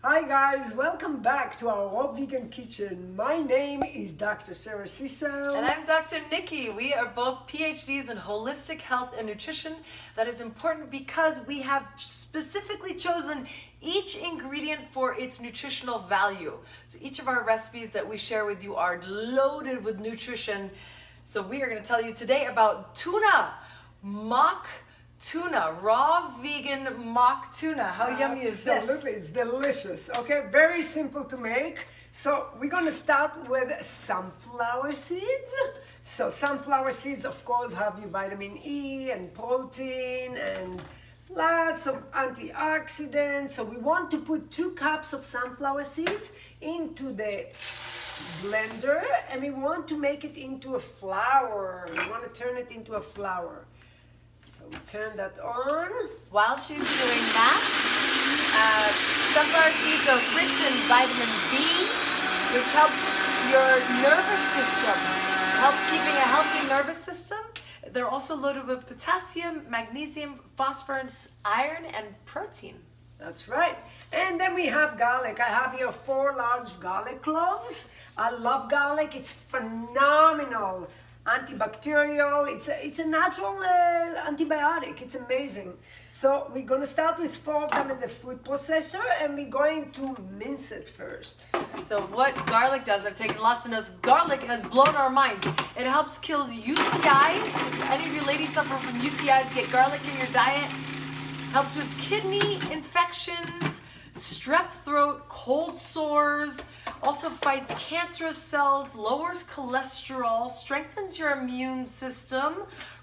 Hi guys, welcome back to our raw vegan kitchen. My name is Dr. Sarah Ciso. And I'm Dr. Nikki. We are both PhDs in holistic health and nutrition. That is important because we have specifically chosen each ingredient for its nutritional value. So each of our recipes that we share with you are loaded with nutrition. So we are going to tell you today about tuna, mock tuna, raw vegan mock tuna. How yummy is this? Absolutely, it's delicious. Okay, very simple to make. So we're gonna start with sunflower seeds. So sunflower seeds, of course, have your vitamin E and protein and lots of antioxidants. So we want to put 2 cups of sunflower seeds into the blender, and we want to make it into a flour. We want to turn it into a flour. So we turn that on. While she's doing that, sunflower seeds are rich in vitamin B, which helps your nervous system, keeping a healthy nervous system. They're also loaded with potassium, magnesium, phosphorus, iron, and protein. That's right. And then we have garlic. I have here 4 large garlic cloves. I love garlic. It's phenomenal. Antibacterial. It's a natural antibiotic. It's amazing. So we're going to start with 4 of them in the food processor, and we're going to mince it first. So what garlic does, I've taken lots of notes. Garlic has blown our minds. It helps kill UTIs. Any of you ladies suffer from UTIs, get garlic in your diet. Helps with kidney infections, strep throat, cold sores. Also fights cancerous cells, lowers cholesterol, strengthens your immune system,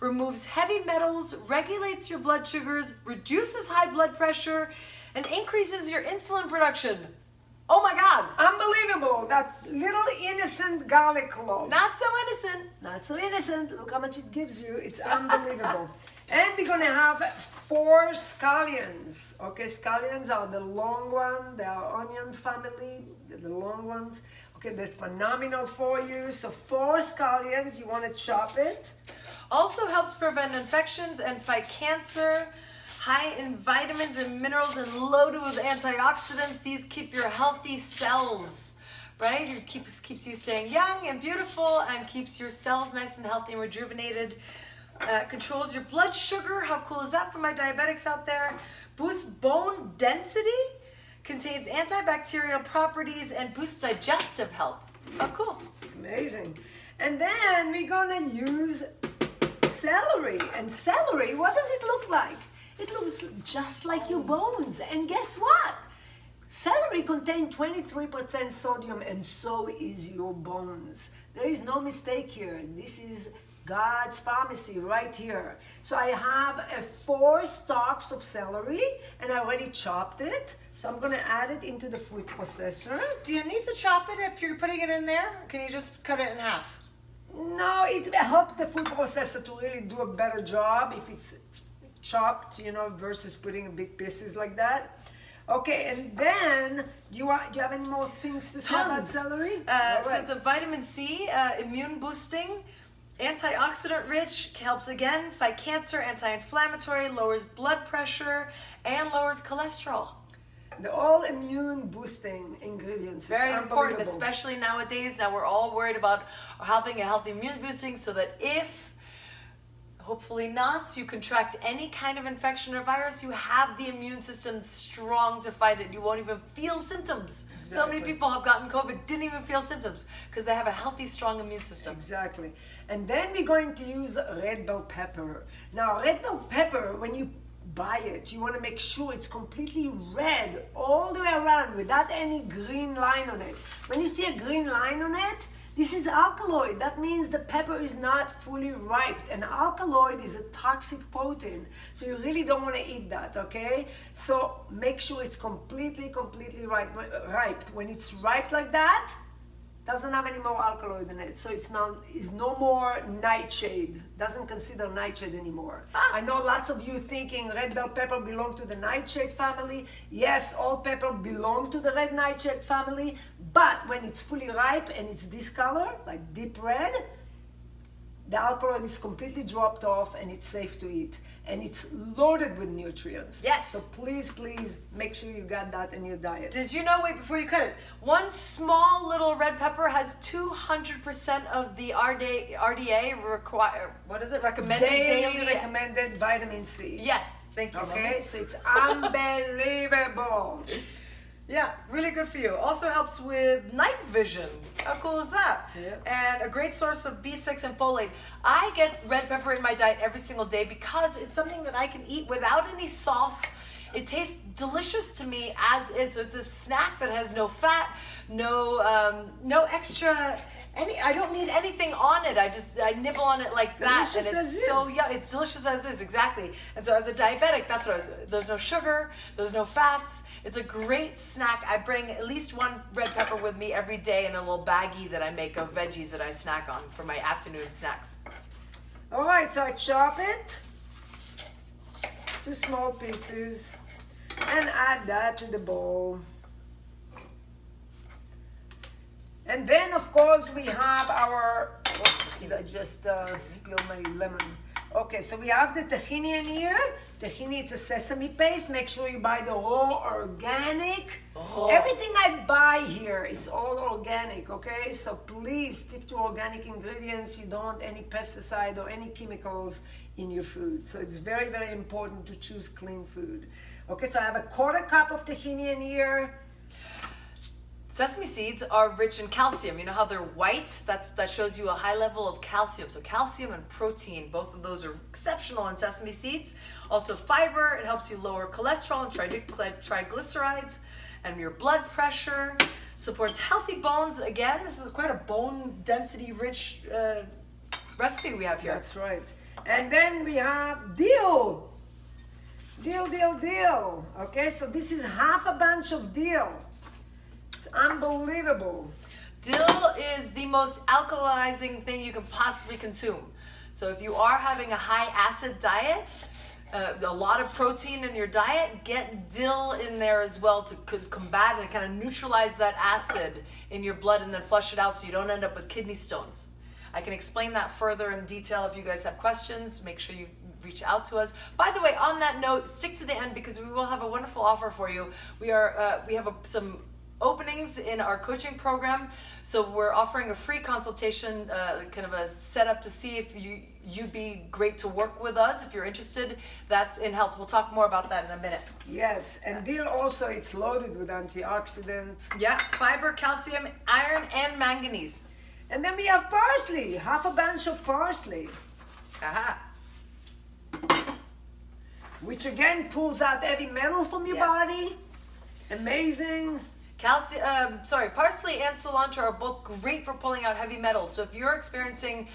removes heavy metals, regulates your blood sugars, reduces high blood pressure, and increases your insulin production. Oh my God! Unbelievable! That little innocent garlic clove. Not so innocent. Not so innocent. Look how much it gives you. It's unbelievable. And we're gonna have 4 scallions. Okay, scallions are the long one. They are onion family, the long ones. Okay, they're phenomenal for you. So 4 scallions, you wanna chop it. Also helps prevent infections and fight cancer. High in vitamins and minerals and loaded with antioxidants. These keep your healthy cells, right? It keeps you staying young and beautiful and keeps your cells nice and healthy and rejuvenated. Controls your blood sugar. How cool is that for my diabetics out there? Boosts bone density. Contains antibacterial properties and boosts digestive health. Oh, cool. Amazing. And then we're gonna use celery. And celery, what does it look like? It looks just like your bones. And guess what? Celery contains 23% sodium, and so is your bones. There is no mistake here. This is God's pharmacy right here. So I have 4 stalks of celery, and I already chopped it. So I'm gonna add it into the food processor. Do you need to chop it if you're putting it in there? Or can you just cut it in half? No, it helps the food processor to really do a better job if it's chopped, versus putting in big pieces like that. Okay, and then do you have any more things to say about celery? So it's a vitamin C, immune boosting, antioxidant rich, helps again fight cancer, anti-inflammatory, lowers blood pressure, and lowers cholesterol. They're all immune boosting ingredients. Very important, especially nowadays. Now we're all worried about having a healthy immune boosting so that if hopefully not, you contract any kind of infection or virus, you have the immune system strong to fight it. You won't even feel symptoms. Exactly. So many people have gotten COVID, didn't even feel symptoms because they have a healthy, strong immune system. Exactly. And then we're going to use red bell pepper. Now, red bell pepper, when you buy it, you want to make sure it's completely red all the way around without any green line on it. When you see a green line on it, this is alkaloid. That means the pepper is not fully ripe. And alkaloid is a toxic protein. So you really don't want to eat that, okay? So make sure it's completely ripe. When it's ripe like that, doesn't have any more alkaloid in it. So it's no more nightshade. Doesn't consider nightshade anymore. I know lots of you thinking red bell pepper belong to the nightshade family. Yes, all pepper belong to the red nightshade family. But when it's fully ripe and it's this color, like deep red, the alcohol is completely dropped off and it's safe to eat. And it's loaded with nutrients. Yes. So please, please make sure you got that in your diet. Did you know, wait, before you cut it, one small little red pepper has 200% of the RDA recommended daily recommended vitamin C. Yes, thank you. Okay, Mommy. so it's unbelievable. Yeah, really good for you. Also helps with night vision. How cool is that? Yeah. And a great source of B6 and folate. I get red pepper in my diet every single day because it's something that I can eat without any sauce. It tastes delicious to me as is. So it's a snack that has no fat, no extra. I don't need anything on it. I nibble on it like that, Delicious and as it's so is. yeah, it's delicious as is, exactly. And so as a diabetic, that's what there's no sugar, there's no fats. It's a great snack. I bring at least one red pepper with me every day in a little baggie that I make of veggies that I snack on for my afternoon snacks. All right, so I chop it to small pieces and add that to the bowl. And then, of course, we have our, oops, did I just spill my lemon? Okay, so we have the tahini in here. Tahini, it's a sesame paste. Make sure you buy the raw organic. Oh. Everything I buy here, it's all organic, okay? So please stick to organic ingredients. You don't want any pesticide or any chemicals in your food. So it's very, very important to choose clean food. Okay, so I have a 1/4 cup of tahini in here. Sesame seeds are rich in calcium. You know how they're white? That shows you a high level of calcium. So calcium and protein, both of those are exceptional in sesame seeds. Also fiber, it helps you lower cholesterol and triglycerides and your blood pressure. Supports healthy bones. Again, this is quite a bone density rich recipe we have here. That's right. And then we have dill. Dill. Okay, so this is half a bunch of dill. It's unbelievable. Dill is the most alkalizing thing you can possibly consume. So if you are having a high acid diet, a lot of protein in your diet, get dill in there as well to combat and kind of neutralize that acid in your blood and then flush it out so you don't end up with kidney stones. I can explain that further in detail if you guys have questions. Make sure you reach out to us. By the way, on that note, stick to the end because we will have a wonderful offer for you. We have some openings in our coaching program, so we're offering a free consultation, kind of a setup to see if you'd be great to work with us if you're interested. That's in health. We'll talk more about that in a minute. Yes, and dill also, it's loaded with antioxidant. Yeah, fiber, calcium, iron, and manganese. And then we have parsley, half a bunch of parsley. Aha. Which again pulls out heavy metal from your Yes. body. Amazing. Parsley and cilantro are both great for pulling out heavy metals. So if you're experiencing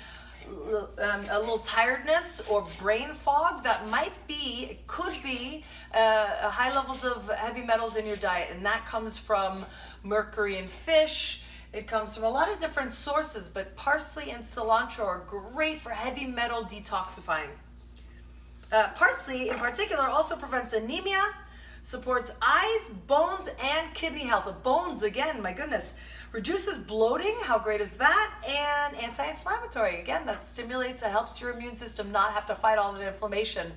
a little tiredness or brain fog, it could be high levels of heavy metals in your diet, and that comes from mercury in fish. It comes from a lot of different sources, but parsley and cilantro are great for heavy metal detoxifying. Parsley in particular also prevents anemia, supports eyes, bones, and kidney health. The bones, again, my goodness. Reduces bloating, how great is that? And anti-inflammatory, again, that stimulates, it helps your immune system not have to fight all the inflammation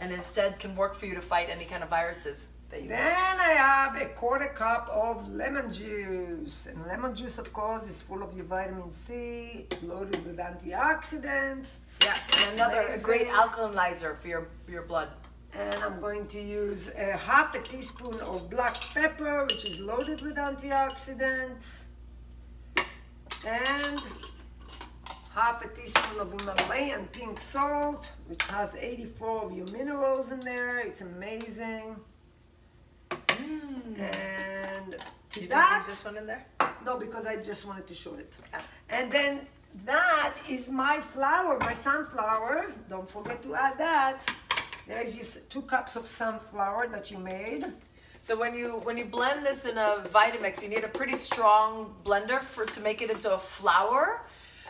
and instead can work for you to fight any kind of viruses that you have. Then I have a 1/4 cup of lemon juice. And lemon juice, of course, is full of your vitamin C, loaded with antioxidants. Yeah, and another Amazing. great alkalinizer for your blood. And I'm going to use a half a teaspoon of black pepper, which is loaded with antioxidants. And half a teaspoon of Himalayan pink salt, which has 84 of your minerals in there. It's amazing. And to You that, didn't need this one in there? no, because I just wanted to show it. Ah. And then that is my flour, my sunflower. Don't forget to add that. There is just 2 cups of sunflower that you made. So when you blend this in a Vitamix, you need a pretty strong blender to make it into a flour.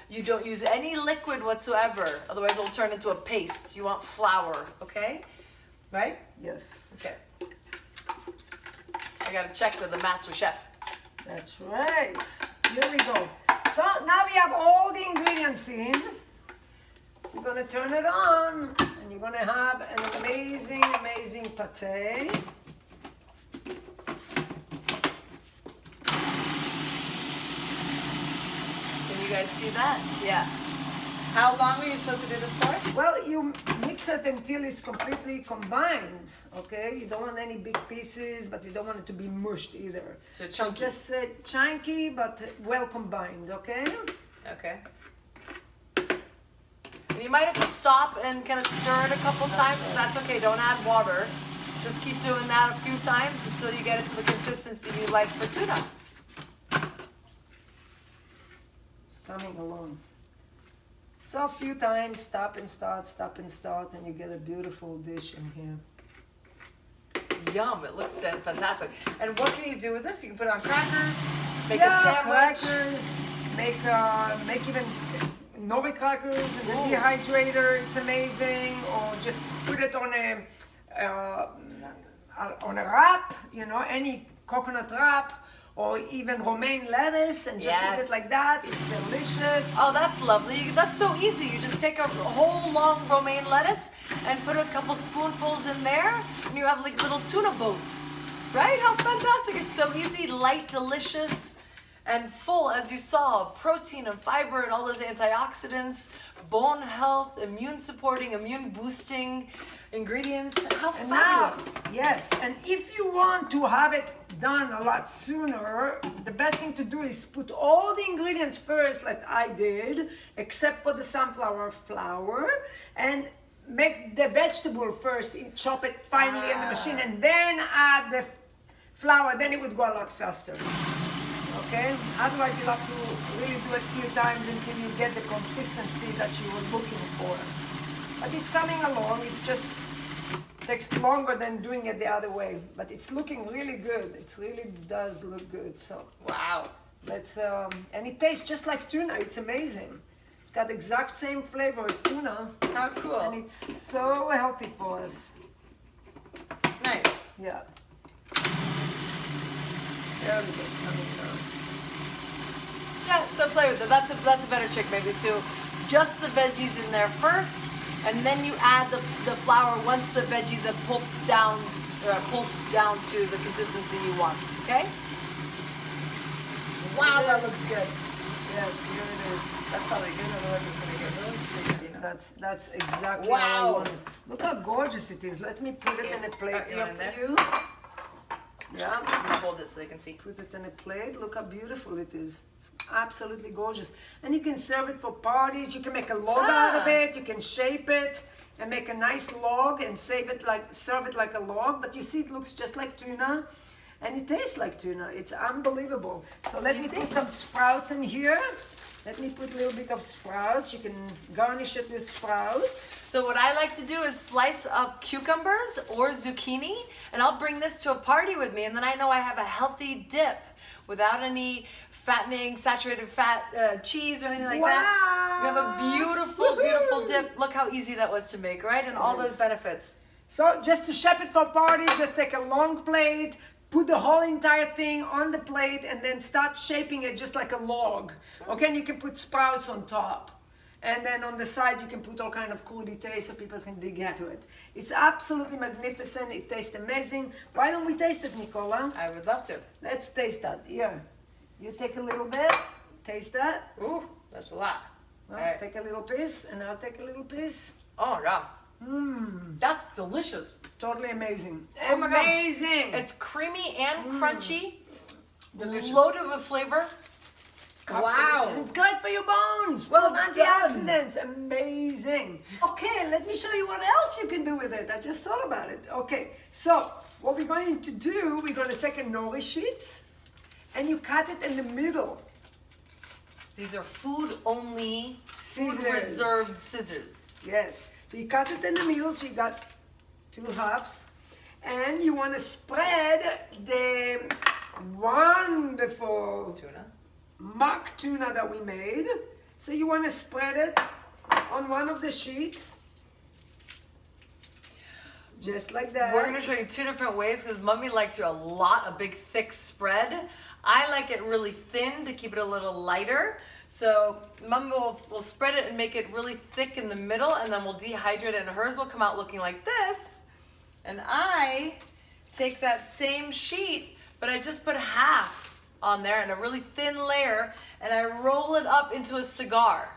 You don't use any liquid whatsoever, otherwise it'll turn into a paste. You want flour, okay? Right? Yes, Okay. I gotta check with the master chef. that's right. Here we go. So now we have all the ingredients in. you're gonna turn it on, and you're gonna have an amazing, amazing pate. Can you guys see that? Yeah. How long are you supposed to do this for? Well, you mix it until it's completely combined, okay? You don't want any big pieces, but you don't want it to be mushed either. So chunky. Just chunky, but well combined, okay? Okay. And you might have to stop and kind of stir it a couple times. right. That's okay. Don't add water. Just keep doing that a few times until you get it to the consistency you like for tuna. It's coming along. So a few times, stop and start, and you get a beautiful dish in here. Yum, it looks fantastic. And what can you do with this? You can put it on crackers, make Yeah, a sandwich. crackers, make even Nori crackers in the dehydrator. It's amazing. Or just put it on a wrap, you know, any coconut wrap, or even romaine lettuce, and just eat Yes. it like that. It's delicious. Oh, that's lovely. That's so easy. You just take a whole long romaine lettuce and put a couple spoonfuls in there, and you have like little tuna boats. Right? How fantastic. It's so easy, light, delicious, and full, as you saw, of protein and fiber and all those antioxidants, bone health, immune supporting, immune boosting ingredients. How And now, fabulous. yes, and if you want to have it done a lot sooner, the best thing to do is put all the ingredients first, like I did, except for the sunflower flour, and make the vegetable first, chop it finely in the machine, and then add the flour, then it would go a lot faster. Okay? Otherwise, you'll have to really do it a few times until you get the consistency that you were looking for. But it's coming along. It's just takes longer than doing it the other way. But it's looking really good. It really does look good. So Wow. let's and it tastes just like tuna. It's amazing. It's got the exact same flavor as tuna, How cool. and it's so healthy for us. Nice. Yeah. There we go. It's coming down. Yeah, so play with it. That's a better trick maybe. So just the veggies in there first, and then you add the flour once the veggies have pulsed down to the consistency you want. Okay? Wow, that looks good. Yes, here it is. That's probably good, otherwise it's gonna get really tasty. You know? That's exactly Wow. how I want it. Look how gorgeous it is. Let me put it in a plate you here want it for there? you. Yeah. I'm gonna hold it so they can see. Put it in a plate. Look how beautiful it is. It's absolutely gorgeous. And you can serve it for parties. You can make a log out of it. You can shape it and make a nice log and serve it like a log. But you see, it looks just like tuna, and it tastes like tuna. It's unbelievable. So let me put some sprouts in here. Let me put a little bit of sprouts. You can garnish it with sprouts. So what I like to do is slice up cucumbers or zucchini, and I'll bring this to a party with me, and then I know I have a healthy dip without any fattening, saturated fat cheese or anything like that. We have a beautiful, beautiful dip. Look how easy that was to make, right? And all those benefits. So just to shape it for a party, just take a long plate, put the whole entire thing on the plate, and then start shaping it just like a log. Okay, and you can put sprouts on top. And then on the side, you can put all kind of crudités so people can dig into it. It's absolutely magnificent. It tastes amazing. Why don't we taste it, Nicola? I would love to. Let's taste that. Here, you take a little bit. Taste that. Ooh, that's a lot. Well, All right. Take a little piece, and I'll take a little piece. Oh my god. That's delicious. Totally amazing. Oh my God. Amazing. It's creamy and crunchy, delicious. loaded with flavor. Wow. And it's great for your bones. Well antioxidants. Amazing. Okay, let me show you what else you can do with it. I just thought about it. Okay, so what we're going to do, we're going to take a nori sheets and you cut it in the middle. These are food-only, Scissors. food-reserved scissors. Yes. So you cut it in the middle, so you got 2 halves. And you want to spread the wonderful Tuna. mock tuna that we made. So you want to spread it on one of the sheets. Just like that. We're going to show you 2 different ways because Mommy likes a big thick spread. I like it really thin to keep it a little lighter. So Mom will spread it and make it really thick in the middle, and then we'll dehydrate it, and hers will come out looking like this. And I take that same sheet, but I just put half on there in a really thin layer, and I roll it up into a cigar.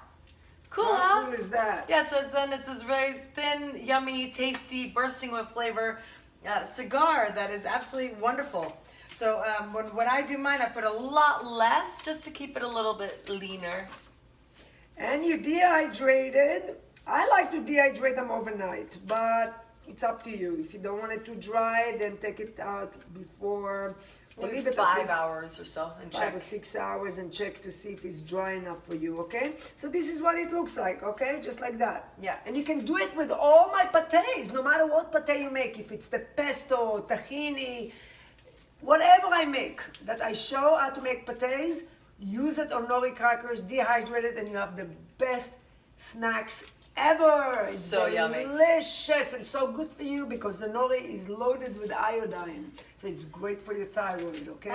Cool, How huh? cool is that? Yeah, so then it's this very thin, yummy, tasty, bursting with flavor cigar that is absolutely wonderful. So when I do mine, I put a lot less just to keep it a little bit leaner. And you dehydrated. I like to dehydrate them overnight, but it's up to you. If you don't want it to dry, then take it out before. Or Maybe leave it at 5 least hours or so and 5 check. or 6 hours and check to see if it's dry enough for you, okay? So this is what it looks like, okay? Just like that. Yeah. And you can do it with all my patés, no matter what paté you make. If it's the pesto, tahini, whatever I make that I show how to make patés, use it on nori crackers, dehydrate it, and you have the best snacks ever. It's So yummy. delicious and so good for you because the nori is loaded with iodine. So it's great for your thyroid, okay?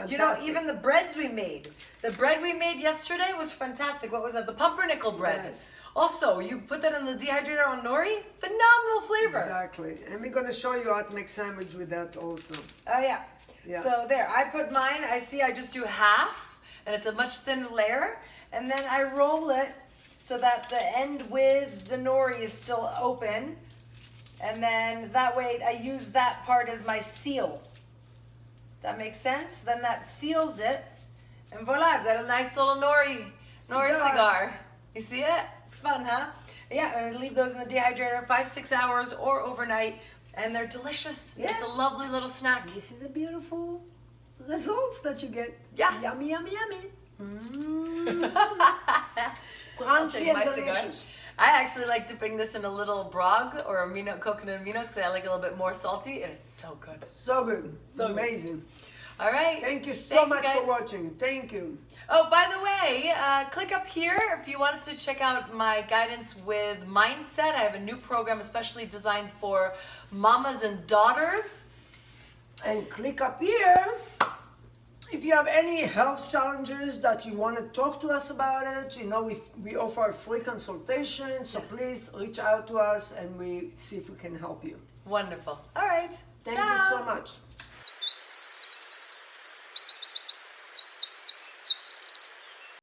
You know, Fantastic. even the breads we made. The bread we made yesterday was fantastic. What was that? The pumpernickel bread. Yes. Also, you put that in the dehydrator on nori. Phenomenal flavor. Exactly. And we're going to show you how to make sandwich with that also. Oh yeah. Yeah. So there, I put mine. I just do half, and it's a much thinner layer, and then I roll it so that the end with the nori is still open, and then that way I use that part as my seal. That makes sense? Then that seals it, and voila, I've got a nice little nori cigar. You see it? It's fun, huh? Yeah, and leave those in the dehydrator 5-6 hours or overnight, and they're delicious. Yeah. It's a lovely little snack. This is a beautiful results that you get. Yeah. Yummy, yummy, yummy. I'll Crunchy take and my cigar. delicious. I actually like dipping this in a little brog or coconut aminos because I like it a little bit more salty, and it's so good. So good. So good. Amazing. All right. Thank you so Thank you, much guys. for watching. Thank you. Oh, by the way, click up here if you wanted to check out my guidance with mindset. I have a new program especially designed for mamas and daughters. And click up here if you have any health challenges that you want to talk to us about it. You know, we offer a free consultation, so please reach out to us and we see if we can help you. Wonderful. All right. Thank Ciao. you so much.